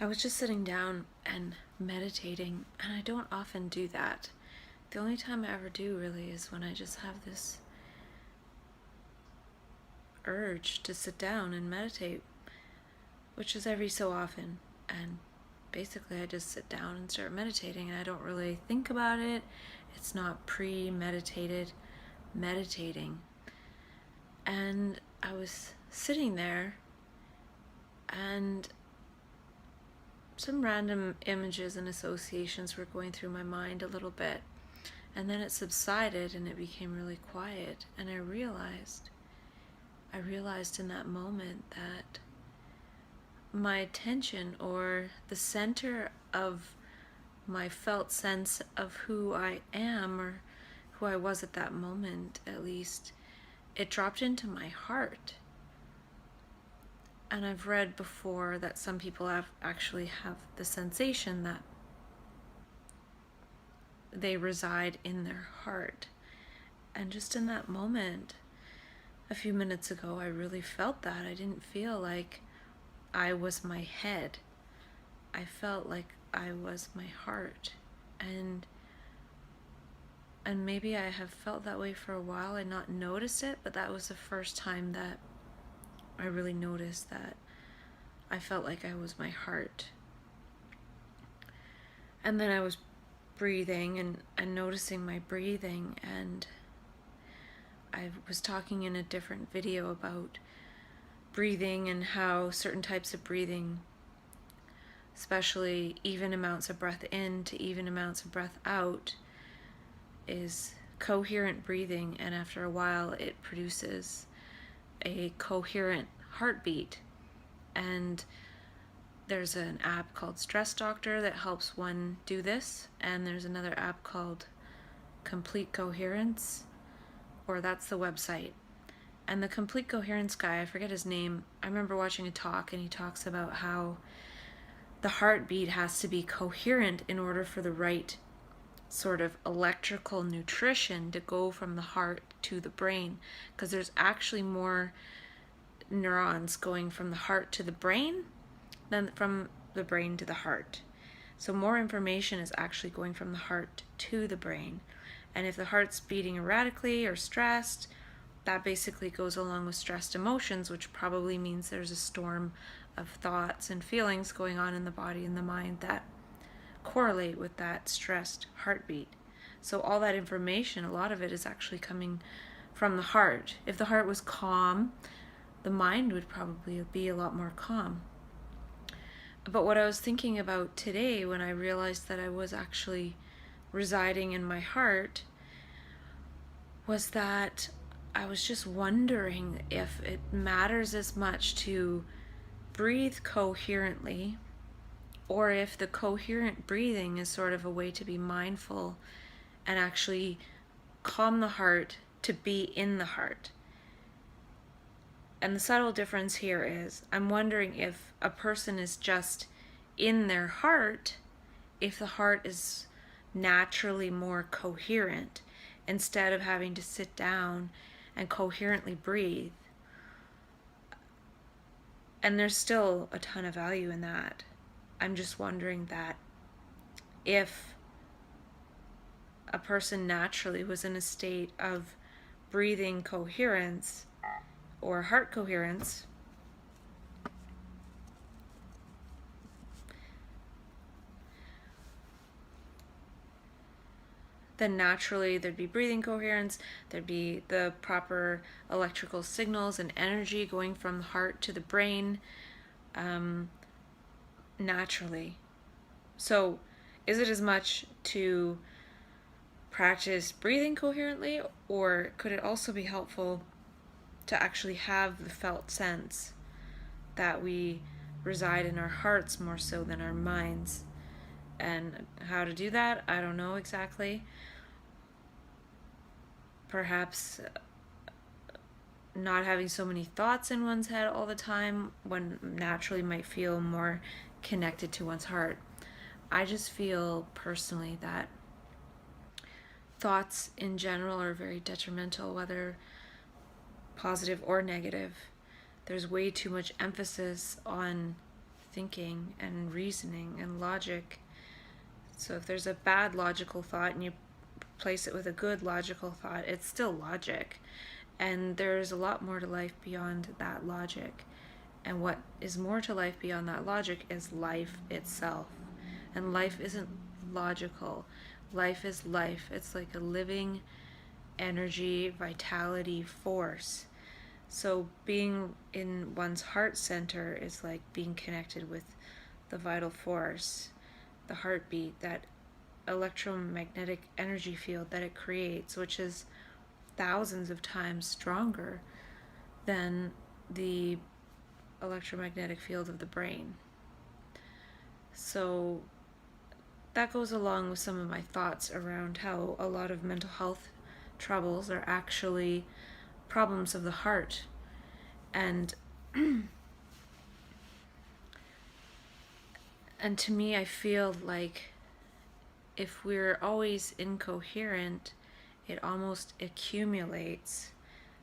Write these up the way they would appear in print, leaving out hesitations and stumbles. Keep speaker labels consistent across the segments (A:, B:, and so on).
A: I was just sitting down and meditating, and I don't often do that. The only time I ever do really is when I just have this urge to sit down and meditate, which is every so often. And basically I just sit down and start meditating, and I don't really think about it. It's not premeditated meditating. And I was sitting there, and some random images and associations were going through my mind a little bit, and then it subsided and it became really quiet, and I realized in that moment that my attention, or the center of my felt sense of who I am, or who I was at that moment at least, it dropped into my heart. And I've read before that some people actually have the sensation that they reside in their heart. And just in that moment, a few minutes ago, I really felt that. I didn't feel like I was my head. I felt like I was my heart. And maybe I have felt that way for a while and not noticed it, but that was the first time that I really noticed that I felt like I was my heart. And then I was breathing and noticing my breathing, and I was talking in a different video about breathing and how certain types of breathing, especially even amounts of breath in to even amounts of breath out, is coherent breathing, and after a while it produces a coherent heartbeat. And there's an app called Stress Doctor that helps one do this, and there's another app called Complete Coherence, or that's the website. And the Complete Coherence guy, I forget his name, I remember watching a talk, and he talks about how the heartbeat has to be coherent in order for the right sort of electrical nutrition to go from the heart to the brain, because there's actually more neurons going from the heart to the brain than from the brain to the heart. So more information is actually going from the heart to the brain. And if the heart's beating erratically or stressed, that basically goes along with stressed emotions, which probably means there's a storm of thoughts and feelings going on in the body and the mind that correlate with that stressed heartbeat. So all that information, a lot of it is actually coming from the heart. If the heart was calm, the mind would probably be a lot more calm. But what I was thinking about today when I realized that I was actually residing in my heart was that I was just wondering if it matters as much to breathe coherently, or if the coherent breathing is sort of a way to be mindful and actually calm the heart to be in the heart. And the subtle difference here is, I'm wondering if a person is just in their heart, if the heart is naturally more coherent, instead of having to sit down and coherently breathe. And there's still a ton of value in that. I'm just wondering that if a person naturally was in a state of breathing coherence or heart coherence, then naturally there'd be breathing coherence, there'd be the proper electrical signals and energy going from the heart to the brain naturally. So is it as much to practice breathing coherently, or could it also be helpful to actually have the felt sense that we reside in our hearts more so than our minds? And how to do that, I don't know exactly. Perhaps not having so many thoughts in one's head all the time, one naturally might feel more connected to one's heart. I just feel personally that thoughts in general are very detrimental, whether positive or negative. There's way too much emphasis on thinking and reasoning and logic. So if there's a bad logical thought and you replace it with a good logical thought, it's still logic. And there's a lot more to life beyond that logic. And what is more to life beyond that logic is life itself. And life isn't logical. Life is life. It's like a living energy, vitality, force. So being in one's heart center is like being connected with the vital force, the heartbeat, that electromagnetic energy field that it creates, which is thousands of times stronger than the electromagnetic field of the brain. So that goes along with some of my thoughts around how a lot of mental health troubles are actually problems of the heart. And and to me, I feel like if we're always incoherent, it almost accumulates.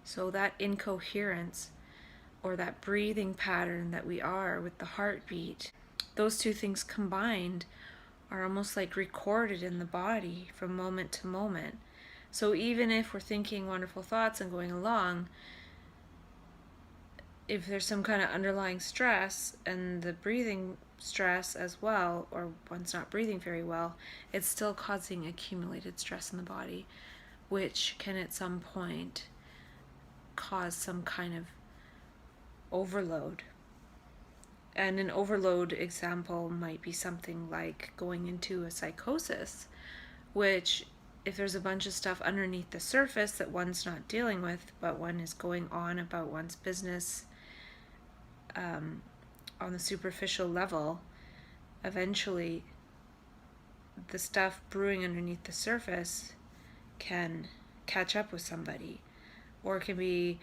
A: So that incoherence, or that breathing pattern that we are with the heartbeat, those two things combined are almost like recorded in the body from moment to moment. So even if we're thinking wonderful thoughts and going along, if there's some kind of underlying stress and the breathing stress as well, or one's not breathing very well, it's still causing accumulated stress in the body, which can at some point cause some kind of overload. And an overload example might be something like going into a psychosis, which if there's a bunch of stuff underneath the surface that one's not dealing with, but one is going on about one's business on the superficial level, eventually the stuff brewing underneath the surface can catch up with somebody, or can be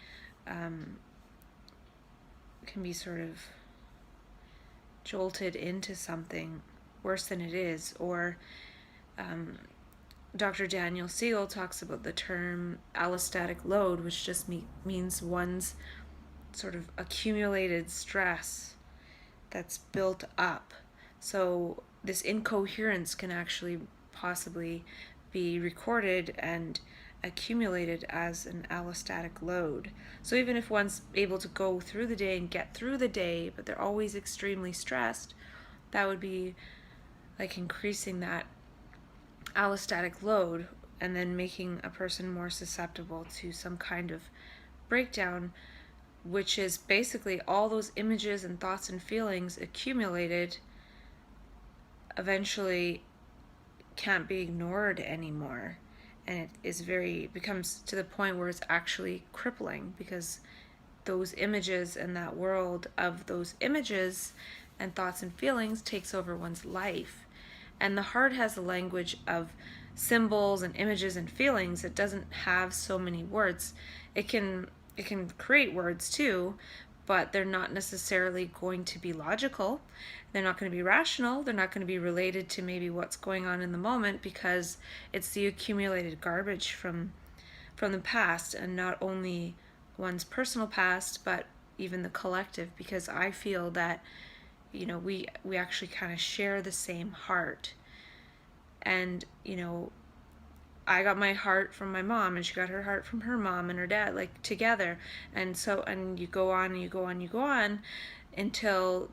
A: sort of jolted into something worse than it is. Or Dr. Daniel Siegel talks about the term allostatic load, which just means one's sort of accumulated stress that's built up. So this incoherence can actually possibly be recorded and accumulated as an allostatic load. So even if one's able to go through the day and get through the day, but they're always extremely stressed, that would be like increasing that allostatic load and then making a person more susceptible to some kind of breakdown, which is basically all those images and thoughts and feelings accumulated eventually can't be ignored anymore. And it becomes to the point where it's actually crippling, because those images and that world of those images and thoughts and feelings takes over one's life. And the heart has a language of symbols and images and feelings. It doesn't have so many words. It can create words too, but they're not necessarily going to be logical. They're not going to be rational. They're not going to be related to maybe what's going on in the moment, because it's the accumulated garbage from the past, and not only one's personal past, but even the collective, because I feel that we actually kind of share the same heart. And I got my heart from my mom, and she got her heart from her mom and her dad, like together. And you go on and you go on and you go on until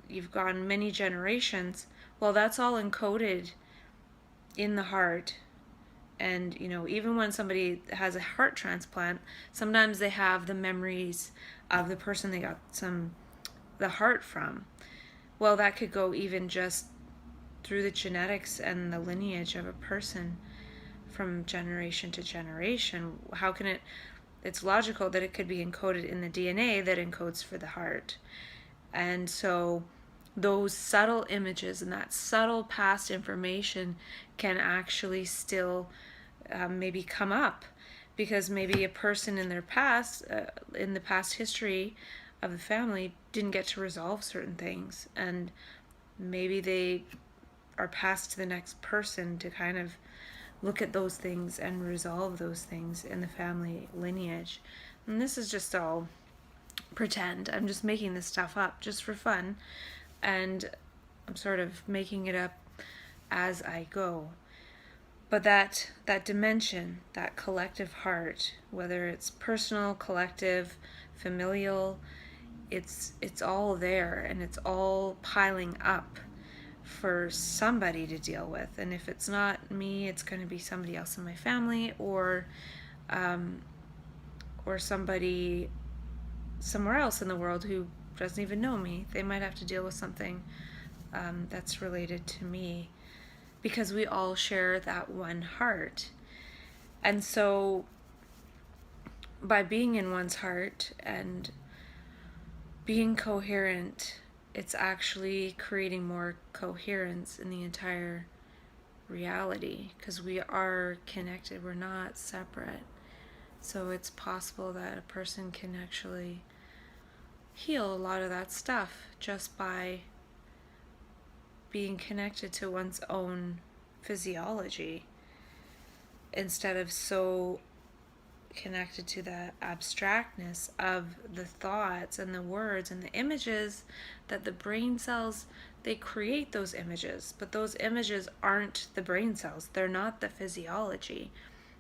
A: you've gone many generations. Well, that's all encoded in the heart. And even when somebody has a heart transplant, sometimes they have the memories of the person they got the heart from. Well, that could go even just through the genetics and the lineage of a person from generation to generation. How can it's logical that it could be encoded in the DNA that encodes for the heart. And so those subtle images and that subtle past information can actually still maybe come up, because maybe a person in their past, in the past history of the family, didn't get to resolve certain things, and maybe they are passed to the next person to kind of look at those things and resolve those things in the family lineage. And this is just all pretend. I'm just making this stuff up just for fun, and I'm sort of making it up as I go. But that dimension, that collective heart, whether it's personal, collective, familial, it's all there, and it's all piling up for somebody to deal with. And if it's not me, it's going to be somebody else in my family, or somebody somewhere else in the world who doesn't even know me. They might have to deal with something that's related to me, because we all share that one heart. And so by being in one's heart and being coherent, it's actually creating more coherence in the entire reality, because we are connected, we're not separate. So it's possible that a person can actually heal a lot of that stuff just by being connected to one's own physiology, instead of so connected to the abstractness of the thoughts and the words and the images that the brain cells, they create those images, but those images aren't the brain cells. They're not the physiology.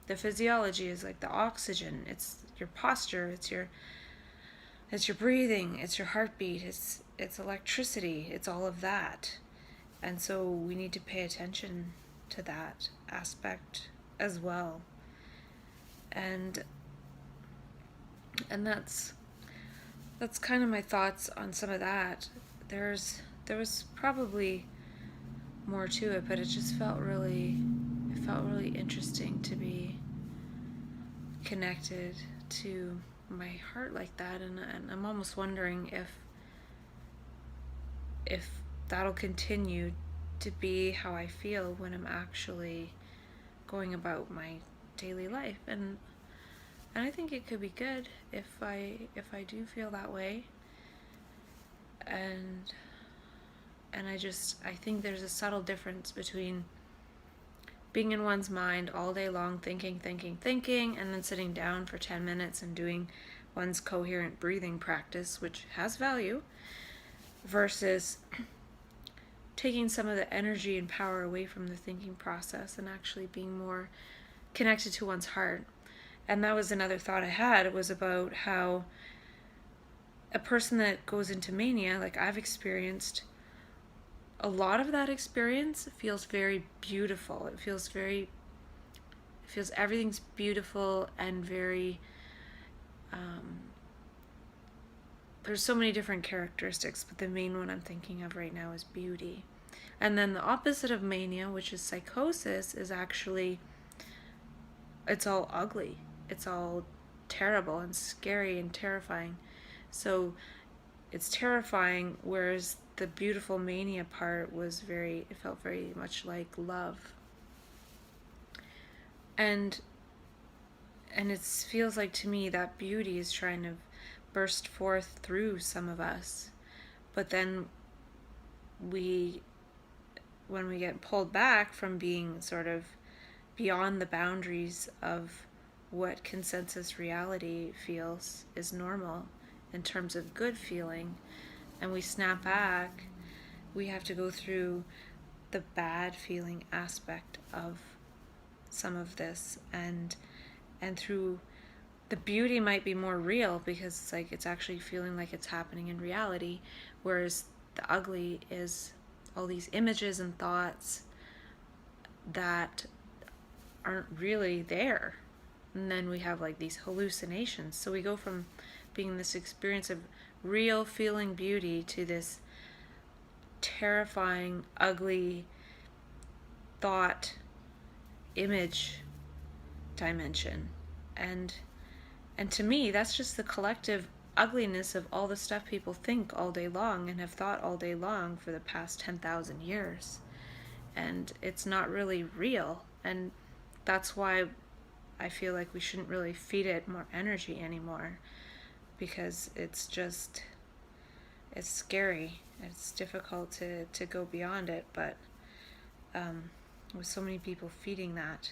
A: The physiology is like the oxygen. It's your posture, it's your breathing, it's your heartbeat, it's electricity, it's all of that. And so we need to pay attention to that aspect as well. And that's kind of my thoughts on some of that. There was probably more to it, but it just felt really interesting to be connected to my heart like that, and I'm almost wondering if that'll continue to be how I feel when I'm actually going about my daily life. And I think it could be good if I do feel that way. And I think there's a subtle difference between being in one's mind all day long, thinking, and then sitting down for 10 minutes and doing one's coherent breathing practice, which has value, versus taking some of the energy and power away from the thinking process and actually being more connected to one's heart. And that was another thought I had. It was about how a person that goes into mania, like I've experienced, a lot of that experience feels very beautiful. It feels everything's beautiful and very, there's so many different characteristics, but the main one I'm thinking of right now is beauty. And then the opposite of mania, which is psychosis, is actually, it's all ugly. It's all terrible and scary and terrifying. So it's terrifying, whereas the beautiful mania part it felt very much like love. And it feels like to me that beauty is trying to burst forth through some of us. But then when we get pulled back from being sort of beyond the boundaries of what consensus reality feels is normal in terms of good feeling, and we snap back, we have to go through the bad feeling aspect of some of this, and through the beauty might be more real, because it's like it's actually feeling like it's happening in reality, whereas the ugly is all these images and thoughts that aren't really there. And then we have like these hallucinations. So we go from being this experience of real feeling beauty to this terrifying, ugly thought image dimension. And to me, that's just the collective ugliness of all the stuff people think all day long and have thought all day long for the past 10,000 years. And it's not really real. And that's why I feel like we shouldn't really feed it more energy anymore, because it's scary. It's difficult to go beyond it, but with so many people feeding that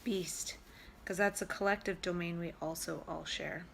A: beast, because that's a collective domain we also all share.